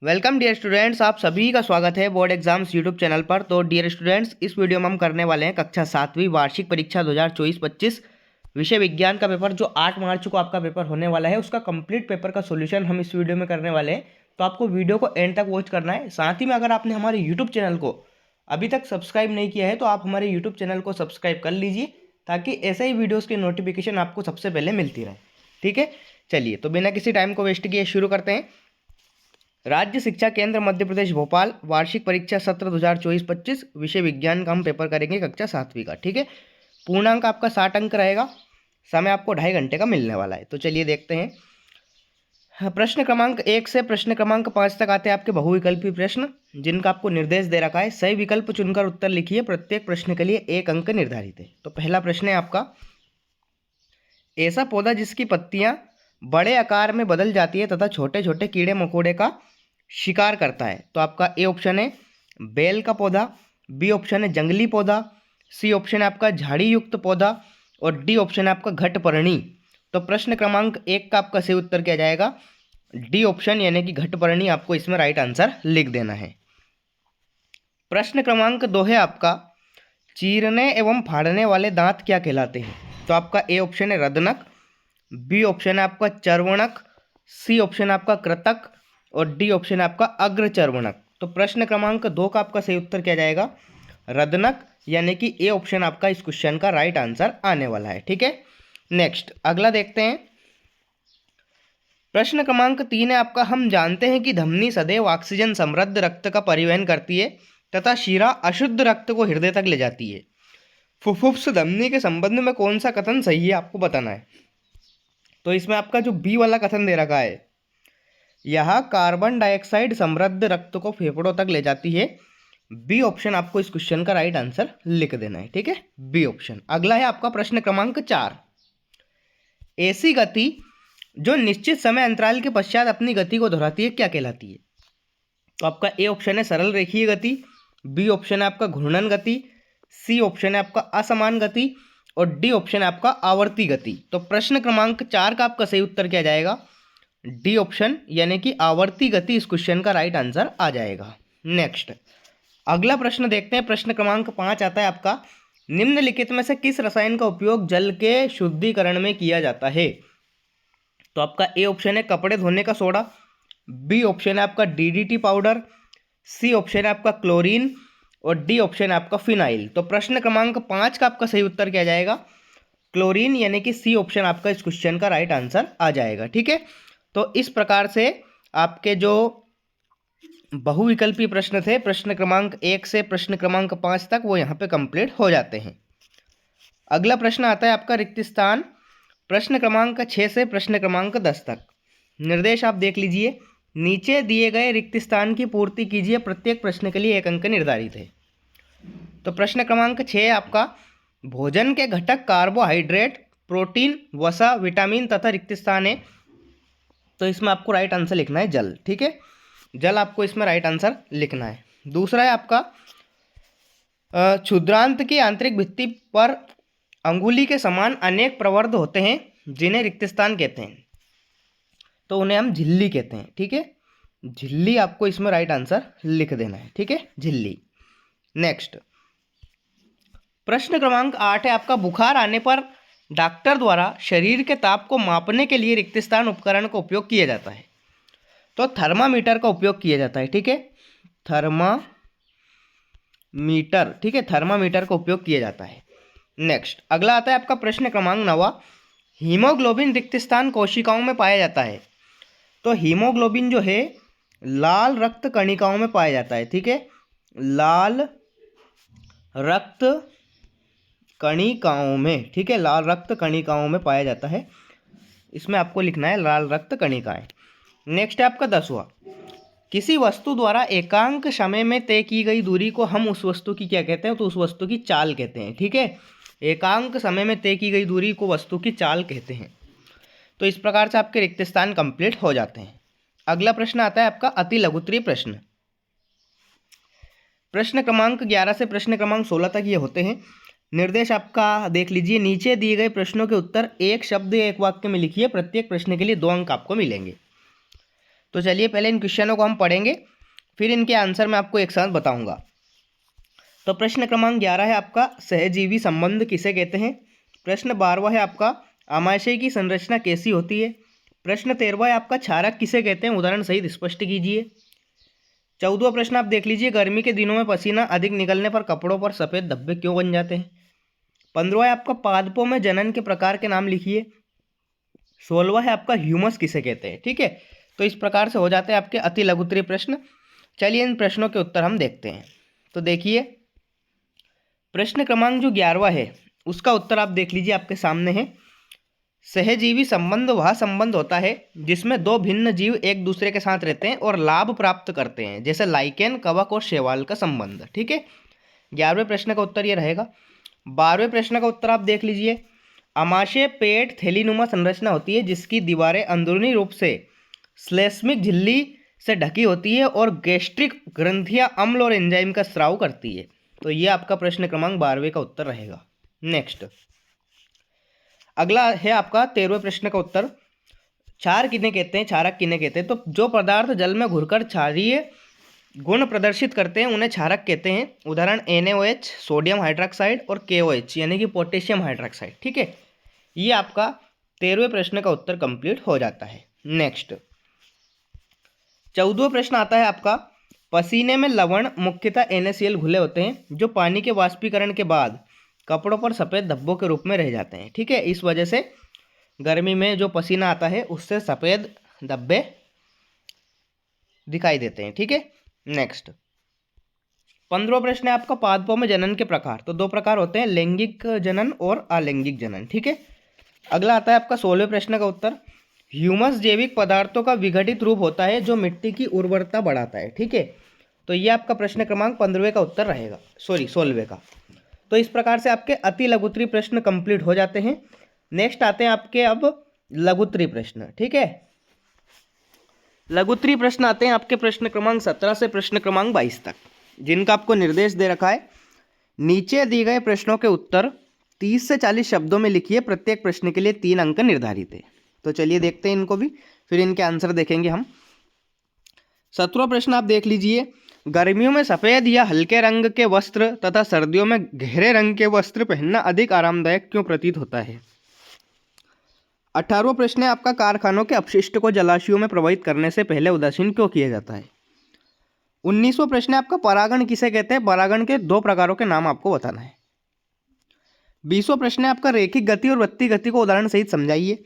Welcome dear students, आप सभी का स्वागत है बोर्ड एग्जाम्स यूट्यूब चैनल पर। तो डियर स्टूडेंट्स, इस वीडियो में हम करने वाले हैं कक्षा 7वीं वार्षिक परीक्षा 2024-25 विषय विज्ञान का पेपर, जो 8 मार्च को आपका पेपर होने वाला है। उसका कंप्लीट पेपर का सोल्यूशन हम इस वीडियो में करने वाले हैं। तो आपको वीडियो को एंड तक वॉच करना है। साथ ही में अगर आपने हमारे यूट्यूब चैनल को अभी तक सब्सक्राइब नहीं किया है तो आप हमारे यूट्यूब चैनल को सब्सक्राइब कर लीजिए, ताकि ऐसे ही वीडियोज़ की नोटिफिकेशन आपको सबसे पहले मिलती रहे। ठीक है, चलिए तो बिना किसी टाइम को वेस्ट किए शुरू करते हैं। राज्य शिक्षा केंद्र मध्य प्रदेश भोपाल वार्षिक परीक्षा सत्र 2024-25 विषय विज्ञान का हम पेपर करेंगे कक्षा 7वीं का। ठीक है, पूर्णांक आपका 60 अंक रहेगा। समय आपको 2.5 घंटे का मिलने वाला है। तो चलिए देखते हैं। प्रश्न क्रमांक 1 से प्रश्न क्रमांक 5 तक आते हैं आपके बहुविकल्पी प्रश्न, जिनका आपको निर्देश दे रखा है। सही विकल्प चुनकर उत्तर लिखिए। प्रत्येक प्रश्न के लिए 1 अंक निर्धारित है। तो पहला प्रश्न है आपका, ऐसा पौधा जिसकी पत्तियां बड़े आकार में बदल जाती है तथा छोटे छोटे कीड़े मकोड़े का शिकार करता है। तो आपका ए ऑप्शन है बेल का पौधा, बी ऑप्शन है जंगली पौधा, सी ऑप्शन है आपका झाड़ी युक्त पौधा और डी ऑप्शन है आपका घटपर्णी। तो प्रश्न क्रमांक 1 का आपका सही उत्तर क्या जाएगा? डी ऑप्शन, यानी कि घटपर्णी। आपको इसमें राइट आंसर लिख देना है। प्रश्न क्रमांक 2 है आपका, चीरने एवं फाड़ने वाले दांत क्या कहलाते हैं? तो आपका ए ऑप्शन है रदनक, बी ऑप्शन है आपका चर्वणक, सी ऑप्शन है आपका कृतक और डी ऑप्शन है आपका अग्रचर्वणक। तो प्रश्न क्रमांक 2 का आपका सही उत्तर क्या जाएगा? रदनक, यानी कि ए ऑप्शन आपका इस क्वेश्चन का राइट आंसर आने वाला है। ठीक है, नेक्स्ट अगला देखते हैं। प्रश्न क्रमांक 3 है आपका, हम जानते हैं कि धमनी सदैव ऑक्सीजन समृद्ध रक्त का परिवहन करती है तथा शिरा अशुद्ध रक्त को हृदय तक ले जाती है। फुफ्फुस धमनी के संबंध में कौन सा कथन सही है, आपको बताना है। तो इसमें आपका जो बी वाला कथन दे रखा है, यह कार्बन डाइऑक्साइड समृद्ध रक्त को फेफड़ों तक ले जाती है। बी ऑप्शन आपको इस क्वेश्चन का राइट आंसर लिख देना है। ठीक है, बी ऑप्शन। अगला है आपका प्रश्न क्रमांक 4, ऐसी गति जो निश्चित समय अंतराल के पश्चात अपनी गति को दोहराती है क्या कहलाती है? तो आपका ए ऑप्शन है सरल रेखीय गति, बी ऑप्शन है आपका घूर्णन गति, सी ऑप्शन है आपका असमान गति और डी ऑप्शन है आपका आवर्ती गति। तो प्रश्न क्रमांक 4 का आपका सही उत्तर क्या जाएगा? डी ऑप्शन, यानी कि आवर्ती गति इस क्वेश्चन का राइट आंसर आ जाएगा। नेक्स्ट अगला प्रश्न देखते हैं। प्रश्न क्रमांक 5 आता है आपका, निम्नलिखित में से किस रसायन का उपयोग जल के शुद्धिकरण में किया जाता है? तो आपका ए ऑप्शन है कपड़े धोने का सोडा, बी ऑप्शन है आपका डीडीटी पाउडर, सी ऑप्शन है आपका क्लोरीन और डी ऑप्शन है आपका फिनाइल। तो प्रश्न क्रमांक 5 का आपका सही उत्तर क्या जाएगा? क्लोरीन, यानी कि सी ऑप्शन आपका इस क्वेश्चन का राइट आंसर आ जाएगा। ठीक है, तो इस प्रकार से आपके जो बहुविकल्पी प्रश्न थे प्रश्न क्रमांक 1 से प्रश्न क्रमांक 5 तक, वो यहाँ पे कंप्लीट हो जाते हैं। अगला प्रश्न आता है आपका रिक्त स्थान, प्रश्न क्रमांक 6 से प्रश्न क्रमांक 10 तक। निर्देश आप देख लीजिए। नीचे दिए गए रिक्त स्थान की पूर्ति कीजिए। प्रत्येक प्रश्न के लिए 1 अंक निर्धारित है। तो प्रश्न क्रमांक 6 आपका, भोजन के घटक कार्बोहाइड्रेट, प्रोटीन, वसा, विटामिन तथा रिक्त स्थान है। तो इसमें आपको राइट आंसर लिखना है जल। ठीक है, जल आपको इसमें राइट आंसर लिखना है। दूसरा है आपका, क्षुद्रांत की आंतरिक भित्ति पर अंगुली के समान अनेक प्रवर्ध होते हैं जिन्हें रिक्त स्थान कहते हैं। तो उन्हें हम झिल्ली कहते हैं। ठीक है, झिल्ली आपको इसमें राइट आंसर लिख देना है। ठीक है, झिल्ली। नेक्स्ट प्रश्न क्रमांक 8 है आपका, बुखार आने पर डॉक्टर द्वारा शरीर के ताप को मापने के लिए रिक्त स्थान उपकरण का उपयोग किया जाता है। तो थर्मामीटर का उपयोग किया जाता है। ठीक है, थर्मामीटर। ठीक है, थर्मामीटर का उपयोग किया जाता है। नेक्स्ट अगला आता है आपका प्रश्न क्रमांक 9, हीमोग्लोबिन रिक्त स्थान कोशिकाओं में पाया जाता है। तो हीमोग्लोबिन जो है लाल रक्त कणिकाओं में पाया जाता है। ठीक है, लाल रक्त कणिकाओं में। ठीक है, लाल रक्त कणिकाओं में पाया जाता है। इसमें आपको लिखना है लाल रक्त कणिकाएं। नेक्स्ट है आपका 10वां, किसी वस्तु द्वारा एकांक समय में तय की गई दूरी को हम उस वस्तु की क्या कहते हैं? तो उस वस्तु की चाल कहते हैं। ठीक है, एकांक समय में तय की गई दूरी को वस्तु की चाल कहते हैं। तो इस प्रकार से आपके रिक्त स्थान कंप्लीट हो जाते हैं। अगला प्रश्न आता है आपका अति लघुत्तरीय प्रश्न। प्रश्न क्रमांक 11 से प्रश्न क्रमांक 16 तक ये होते हैं। निर्देश आपका देख लीजिए। नीचे दिए गए प्रश्नों के उत्तर एक शब्द या एक वाक्य में लिखिए। प्रत्येक प्रश्न के लिए 2 अंक आपको मिलेंगे। तो चलिए पहले इन क्वेश्चनों को हम पढ़ेंगे, फिर इनके आंसर मैं आपको एक साथ बताऊंगा। तो प्रश्न क्रमांक 11 है आपका सहजीवी संबंध किसे कहते हैं। प्रश्न 12वां है आपका आमाशय की संरचना कैसी होती है। प्रश्न 13वां है आपका क्षारक किसे कहते हैं, उदाहरण सहित स्पष्ट कीजिए। 14वां प्रश्न आप देख लीजिए, गर्मी के दिनों में पसीना अधिक निकलने पर कपड़ों पर सफ़ेद धब्बे क्यों बन जाते हैं। 15वां है आपका पादपों में जनन के प्रकार के नाम लिखिए। 16वां है आपका ह्यूमस किसे कहते हैं। ठीक है, तो इस प्रकार से हो जाते हैं आपके अति लघुत्तरीय प्रश्न। चलिए इन प्रश्नों के उत्तर हम देखते हैं। तो देखिए प्रश्न क्रमांक जो 11वां है उसका उत्तर आप देख लीजिए, आपके सामने है। सहजीवी संबंध वह संबंध होता है जिसमें दो भिन्न जीव एक दूसरे के साथ रहते हैं और लाभ प्राप्त करते हैं, जैसे लाइकेन, कवक और शैवाल का संबंध। ठीक है, 11वें प्रश्न का उत्तर ये रहेगा। 12वें प्रश्न का उत्तर आप देख लीजिए, आमाशय पेट थैलीनुमा संरचना होती है जिसकी दीवारें अंदरूनी रूप से श्लेष्मिक झिल्ली से ढकी होती है और गैस्ट्रिक ग्रंथियां अम्ल और एंजाइम का स्राव करती है। तो ये आपका प्रश्न क्रमांक 12वें का उत्तर रहेगा। नेक्स्ट अगला है आपका 13वें प्रश्न का उत्तर, क्षार किन्हें कहते हैं, क्षारक किन्हें कहते हैं। तो जो पदार्थ जल में घुलकर क्षारीय गुण प्रदर्शित करते हैं उन्हें क्षारक कहते हैं, उदाहरण NaOH सोडियम हाइड्रोक्साइड और KOH यानी कि पोटेशियम हाइड्रोक्साइड। ठीक है, ये आपका 13वें प्रश्न का उत्तर कंप्लीट हो जाता है। नेक्स्ट 14वां प्रश्न आता है आपका, पसीने में लवण मुख्यतः NaCl घुले होते हैं जो पानी के वाष्पीकरण के बाद कपड़ों पर सफ़ेद धब्बों के रूप में रह जाते हैं। ठीक है, इस वजह से गर्मी में जो पसीना आता है उससे सफ़ेद धब्बे दिखाई देते हैं। ठीक है, नेक्स्ट 15वां प्रश्न है आपका, पादपों में जनन के प्रकार। तो दो प्रकार होते हैं, लैंगिक जनन और अलैंगिक जनन। ठीक है, अगला आता है आपका 16वें प्रश्न का उत्तर, ह्यूमस जैविक पदार्थों का विघटित रूप होता है जो मिट्टी की उर्वरता बढ़ाता है। ठीक है, तो ये आपका प्रश्न क्रमांक 15वें का उत्तर रहेगा, 16वें का। तो इस प्रकार से आपके अति लघुत्तरीय प्रश्न कंप्लीट हो जाते हैं। नेक्स्ट आते हैं आपके अब लघुत्तरीय प्रश्न। ठीक है, लघुत्तरीय प्रश्न आते हैं आपके प्रश्न क्रमांक 17 से प्रश्न क्रमांक 22 तक, जिनका आपको निर्देश दे रखा है। नीचे दिए गए प्रश्नों के उत्तर 30 से 40 शब्दों में लिखिए, प्रत्येक प्रश्न के लिए 3 अंक निर्धारित है। तो चलिए देखते हैं इनको भी, फिर इनके आंसर देखेंगे हम। 17वां प्रश्न आप देख लीजिए, गर्मियों में सफ़ेद या हल्के रंग के वस्त्र तथा सर्दियों में गहरे रंग के वस्त्र पहनना अधिक आरामदायक क्यों प्रतीत होता है। 18वां प्रश्न है आपका, कारखानों के अपशिष्ट को जलाशयों में प्रवाहित करने से पहले उदासीन क्यों किया जाता है। 19वां प्रश्न है आपका, परागण किसे कहते हैं, परागण के 2 प्रकारों के नाम आपको बताना है। 20वां प्रश्न है आपका, रेखिक गति और वृत्तीय गति को उदाहरण सहित समझाइए।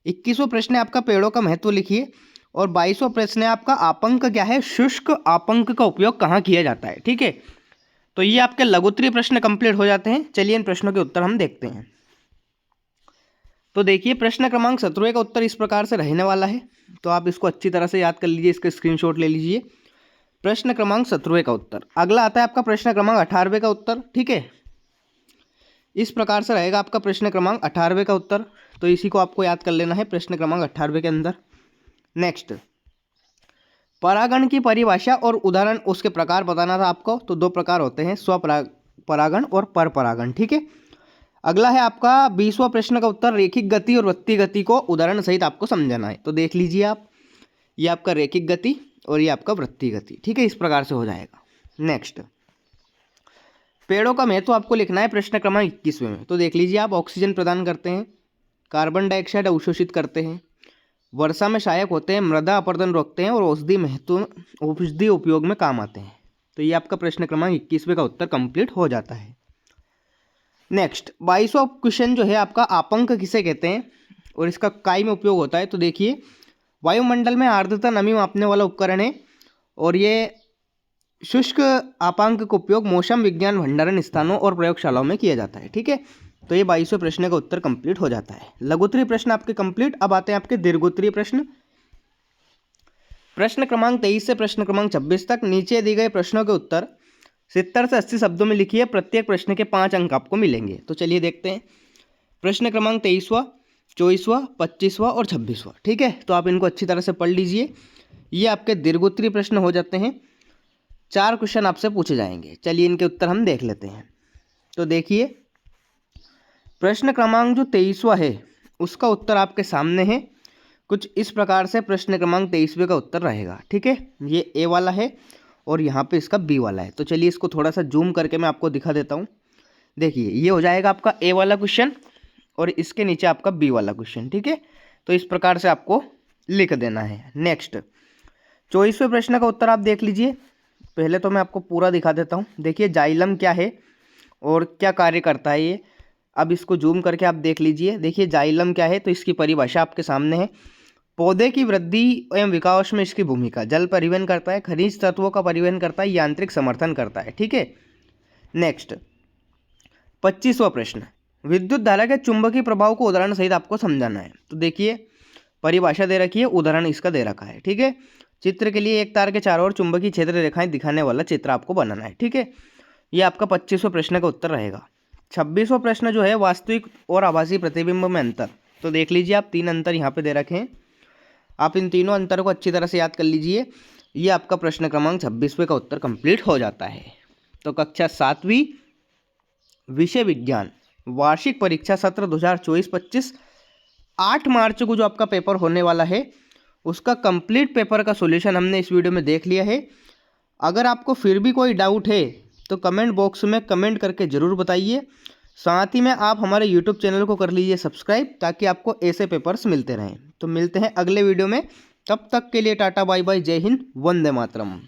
21वां प्रश्न है आपका, पेड़ों का महत्व लिखिए। और 22वां प्रश्न है आपका, आपंक क्या है, शुष्क आपंक का उपयोग कहाँ किया जाता है। ठीक है, तो ये आपके लघुत्तरीय प्रश्न कंप्लीट हो जाते हैं। चलिए इन प्रश्नों के उत्तर हम देखते हैं। तो देखिए प्रश्न क्रमांक 17वें का उत्तर इस प्रकार से रहने वाला है, तो आप इसको अच्छी तरह से याद कर लीजिए, इसका स्क्रीनशॉट ले लीजिए। प्रश्न क्रमांक 17वें का उत्तर। अगला आता है आपका प्रश्न क्रमांक 18वें का उत्तर। ठीक है, इस प्रकार से रहेगा आपका प्रश्न क्रमांक 18वें का उत्तर, तो इसी को आपको याद कर लेना है प्रश्न क्रमांक 18वें के अंदर। नेक्स्ट परागण की परिभाषा और उदाहरण, उसके प्रकार बताना था आपको। तो 2 प्रकार होते हैं, स्वपरागण और परपरागण। ठीक है, अगला है आपका 20वां प्रश्न का उत्तर, रेखिक गति और वृत्तीय गति को उदाहरण सहित आपको समझाना है। तो देख लीजिए आप, ये आपका रेखिक गति और ये आपका वृत्तीय गति। ठीक है, इस प्रकार से हो जाएगा। नेक्स्ट पेड़ों का महत्व आपको लिखना है प्रश्न क्रमांक 21वें में। तो देख लीजिए आप, ऑक्सीजन प्रदान करते हैं, कार्बन डाइऑक्साइड अवशोषित करते हैं, वर्षा में सहायक होते हैं, मृदा अपरदन रोकते हैं और औषधि उपयोग में काम आते हैं। तो ये आपका प्रश्न क्रमांक 21वें का उत्तर कंप्लीट हो जाता है। नेक्स्ट 22वां क्वेश्चन जो है आपका, आपंक किसे कहते हैं और इसका काय में उपयोग होता है। तो देखिए, वायुमंडल में आर्द्रता नमी मापने वाला उपकरण है और ये शुष्क आपांक का उपयोग मौसम विज्ञान भंडारण स्थानों और प्रयोगशालाओं में किया जाता है। ठीक है, तो ये 22वें प्रश्न का उत्तर कंप्लीट हो जाता है। लघुत्तरीय प्रश्न आपके कंप्लीट। अब आते हैं आपके दीर्घोत्तरीय प्रश्न। प्रश्न क्रमांक 23 से प्रश्न क्रमांक 26 तक नीचे दिए गए प्रश्नों के उत्तर 70 से 80 शब्दों में लिखिए, प्रत्येक प्रश्न के 5 अंक आपको मिलेंगे। तो चलिए देखते हैं। प्रश्न क्रमांक 23वां, 24वां, 25वां और 26वां। ठीक है, तो आप इनको अच्छी तरह से पढ़ लीजिए। ये आपके दीर्घोत्तरीय प्रश्न हो जाते हैं। 4 क्वेश्चन आपसे पूछे जाएंगे। चलिए इनके उत्तर हम देख लेते हैं। तो देखिए प्रश्न क्रमांक जो 23वां है उसका उत्तर आपके सामने है। कुछ इस प्रकार से प्रश्न क्रमांक 23वें का उत्तर रहेगा। ठीक है, ये ए वाला है और यहाँ पे इसका बी वाला है। तो चलिए इसको थोड़ा सा जूम करके मैं आपको दिखा देता हूँ। देखिए ये हो जाएगा आपका ए वाला क्वेश्चन और इसके नीचे आपका बी वाला क्वेश्चन। ठीक है, तो इस प्रकार से आपको लिख देना है। नेक्स्ट 24वें प्रश्न का उत्तर आप देख लीजिए। पहले तो मैं आपको पूरा दिखा देता हूँ। देखिए जाइलम क्या है और क्या कार्य करता है ये, अब इसको जूम करके आप देख लीजिए। देखिए जाइलम क्या है, तो इसकी परिभाषा आपके सामने है। पौधे की वृद्धि एवं विकास में इसकी भूमिका, जल परिवहन करता है, खनिज तत्वों का परिवहन करता है, यांत्रिक समर्थन करता है। ठीक है, नेक्स्ट 25वां प्रश्न, विद्युत धारा के चुंबकीय प्रभाव को उदाहरण सहित आपको समझाना है। तो देखिए परिभाषा दे रखी है, उदाहरण इसका दे रखा है। ठीक है, चित्र के लिए एक तार के चारों ओर चुंबकीय क्षेत्र रेखाएं दिखाने वाला चित्र आपको बनाना है। ठीक है, ये आपका 25वें प्रश्न का उत्तर रहेगा। 26वां प्रश्न जो है, वास्तविक और आभासी प्रतिबिंब में अंतर। तो देख लीजिए आप 3 अंतर यहाँ पे दे रखे हैं, आप इन तीनों अंतर को अच्छी तरह से याद कर लीजिए। ये आपका प्रश्न क्रमांक 26वें का उत्तर कंप्लीट हो जाता है। तो कक्षा 7वीं विषय विज्ञान वार्षिक परीक्षा सत्र 2024-25 8 मार्च को जो आपका पेपर होने वाला है, उसका कंप्लीट पेपर का सॉल्यूशन हमने इस वीडियो में देख लिया है। अगर आपको फिर भी कोई डाउट है तो कमेंट बॉक्स में कमेंट करके ज़रूर बताइए। साथ ही में आप हमारे यूट्यूब चैनल को कर लीजिए सब्सक्राइब, ताकि आपको ऐसे पेपर्स मिलते रहें। तो मिलते हैं अगले वीडियो में, तब तक के लिए टाटा बाय बाय, जय हिंद, वंदे मातरम।